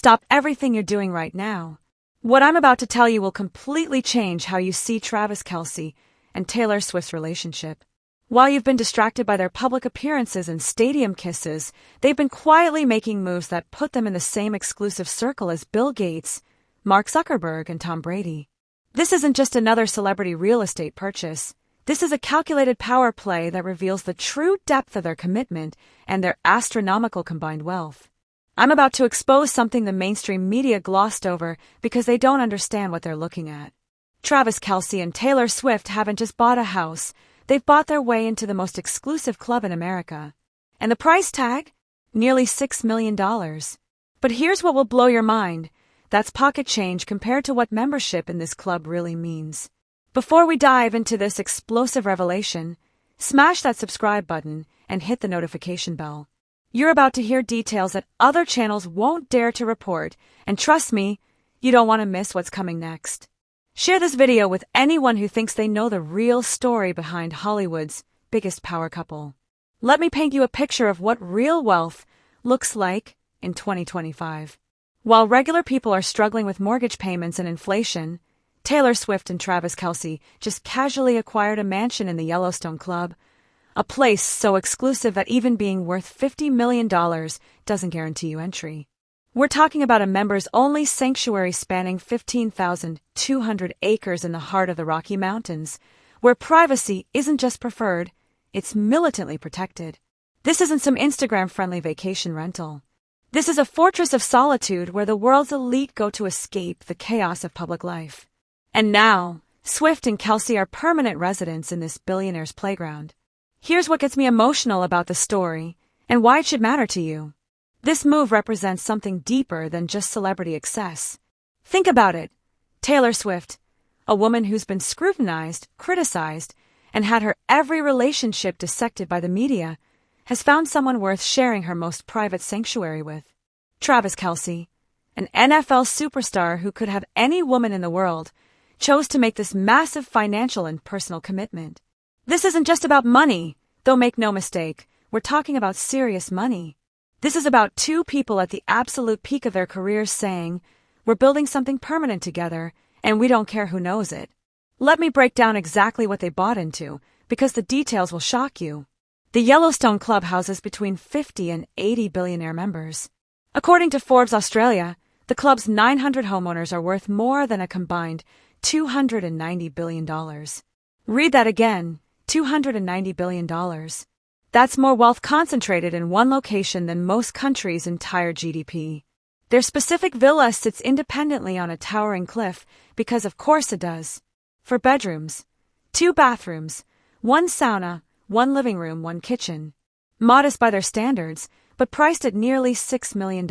Stop everything you're doing right now. What I'm about to tell you will completely change how you see Travis Kelce and Taylor Swift's relationship. While you've been distracted by their public appearances and stadium kisses, they've been quietly making moves that put them in the same exclusive circle as Bill Gates, Mark Zuckerberg, and Tom Brady. This isn't just another celebrity real estate purchase. This is a calculated power play that reveals the true depth of their commitment and their astronomical combined wealth. I'm about to expose something the mainstream media glossed over because they don't understand what they're looking at. Travis Kelce and Taylor Swift haven't just bought a house, they've bought their way into the most exclusive club in America. And the price tag? Nearly $6 million. But here's what will blow your mind. That's pocket change compared to what membership in this club really means. Before we dive into this explosive revelation, smash that subscribe button and hit the notification bell. You're about to hear details that other channels won't dare to report, and trust me, you don't want to miss what's coming next. Share this video with anyone who thinks they know the real story behind Hollywood's biggest power couple. Let me paint you a picture of what real wealth looks like in 2025. While regular people are struggling with mortgage payments and inflation, Taylor Swift and Travis Kelce just casually acquired a mansion in the Yellowstone Club, a place so exclusive that even being worth $50 million doesn't guarantee you entry. We're talking about a members-only sanctuary spanning 15,200 acres in the heart of the Rocky Mountains, where privacy isn't just preferred, it's militantly protected. This isn't some Instagram-friendly vacation rental. This is a fortress of solitude where the world's elite go to escape the chaos of public life. And now, Swift and Kelce are permanent residents in this billionaire's playground. Here's what gets me emotional about the story, and why it should matter to you. This move represents something deeper than just celebrity excess. Think about it. Taylor Swift, a woman who's been scrutinized, criticized, and had her every relationship dissected by the media, has found someone worth sharing her most private sanctuary with. Travis Kelce, an NFL superstar who could have any woman in the world, chose to make this massive financial and personal commitment. This isn't just about money, though make no mistake, we're talking about serious money. This is about two people at the absolute peak of their careers saying, we're building something permanent together, and we don't care who knows it. Let me break down exactly what they bought into, because the details will shock you. The Yellowstone Club houses between 50 and 80 billionaire members. According to Forbes Australia, the club's 900 homeowners are worth more than a combined $290 billion. Read that again. $290 billion. That's more wealth concentrated in one location than most countries' entire GDP. Their specific villa sits independently on a towering cliff because of course it does. For bedrooms, 2 bathrooms, 1 sauna, 1 living room, 1 kitchen. Modest by their standards, but priced at nearly $6 million.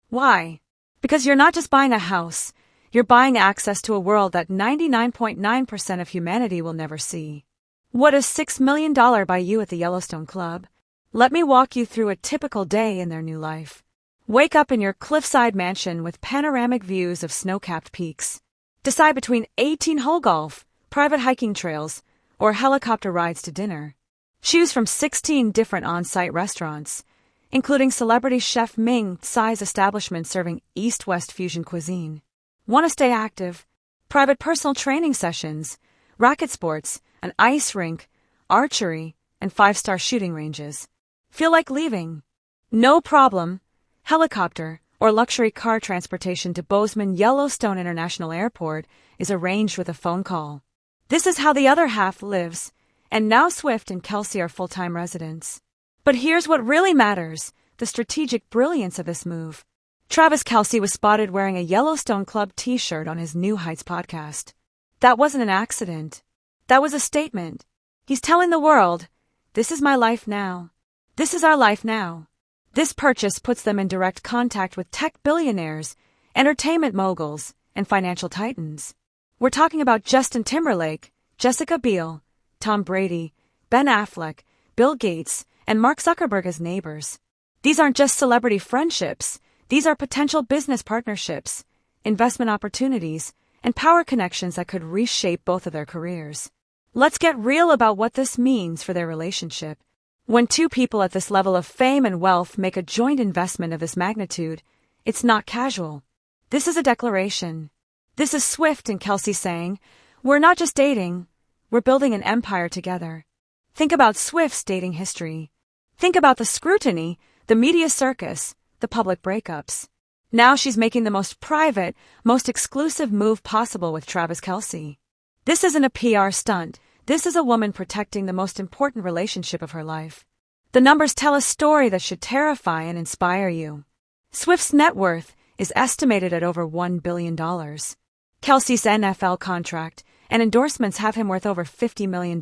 Why? Because you're not just buying a house, you're buying access to a world that 99.9% of humanity will never see. What does $6 million buy you at the Yellowstone Club? Let me walk you through a typical day in their new life. Wake up in your cliffside mansion with panoramic views of snow-capped peaks. Decide between 18-hole golf, private hiking trails, or helicopter rides to dinner. Choose from 16 different on-site restaurants, including celebrity chef Ming Tsai's establishment serving East-West fusion cuisine. Want to stay active? Private personal training sessions, racket sports, an ice rink, archery, and 5-star shooting ranges. Feel like leaving? No problem. Helicopter or luxury car transportation to Bozeman Yellowstone International Airport is arranged with a phone call. This is how the other half lives, and now Swift and Kelce are full-time residents. But here's what really matters, the strategic brilliance of this move. Travis Kelce was spotted wearing a Yellowstone Club t-shirt on his New Heights podcast. That wasn't an accident. That was a statement. He's telling the world, this is my life now. This is our life now. This purchase puts them in direct contact with tech billionaires, entertainment moguls, and financial titans. We're talking about Justin Timberlake, Jessica Biel, Tom Brady, Ben Affleck, Bill Gates, and Mark Zuckerberg as neighbors. These aren't just celebrity friendships. These are potential business partnerships, investment opportunities, and power connections that could reshape both of their careers. Let's get real about what this means for their relationship. When two people at this level of fame and wealth make a joint investment of this magnitude, It's not casual. This is a declaration. This is Swift and Kelce saying, we're not just dating, we're building an empire together. Think about Swift's dating history. Think about the scrutiny, the media circus, the public breakups. Now she's making the most private, most exclusive move possible with Travis Kelce. This isn't a PR stunt. This is a woman protecting the most important relationship of her life. The numbers tell a story that should terrify and inspire you. Swift's net worth is estimated at over $1 billion. Kelce's NFL contract and endorsements have him worth over $50 million.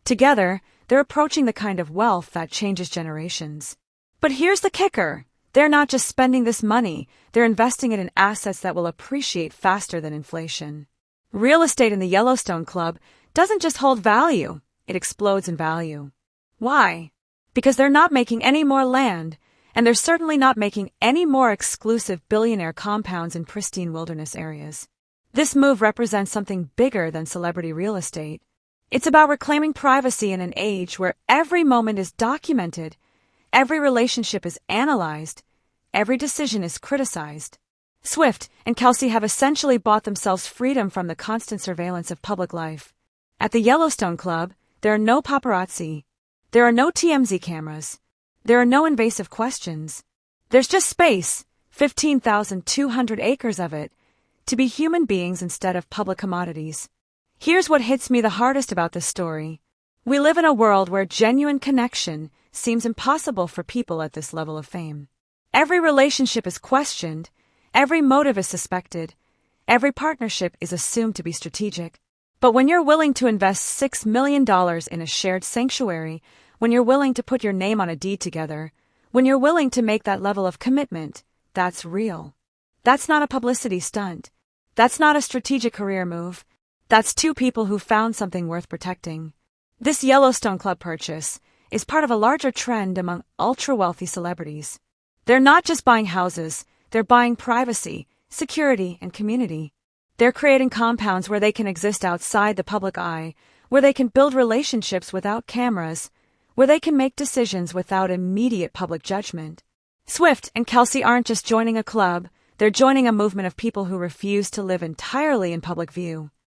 Together, they're approaching the kind of wealth that changes generations. But here's the kicker. They're not just spending this money, they're investing it in assets that will appreciate faster than inflation. Real estate in the Yellowstone Club doesn't just hold value, it explodes in value. Why? Because they're not making any more land, and they're certainly not making any more exclusive billionaire compounds in pristine wilderness areas. This move represents something bigger than celebrity real estate. It's about reclaiming privacy in an age where every moment is documented, every relationship is analyzed, every decision is criticized. Swift and Kelce have essentially bought themselves freedom from the constant surveillance of public life. At the Yellowstone Club, there are no paparazzi. There are no TMZ cameras. There are no invasive questions. There's just space, 15,200 acres of it, to be human beings instead of public commodities. Here's what hits me the hardest about this story. We live in a world where genuine connection seems impossible for people at this level of fame. Every relationship is questioned, every motive is suspected, every partnership is assumed to be strategic. But when you're willing to invest $6 million in a shared sanctuary, when you're willing to put your name on a deed together, when you're willing to make that level of commitment, that's real. That's not a publicity stunt. That's not a strategic career move. That's two people who found something worth protecting. This Yellowstone Club purchase is part of a larger trend among ultra-wealthy celebrities. They're not just buying houses, they're buying privacy, security, and community. They're creating compounds where they can exist outside the public eye, where they can build relationships without cameras, where they can make decisions without immediate public judgment. Swift and Kelce aren't just joining a club, they're joining a movement of people who refuse to live entirely in public view.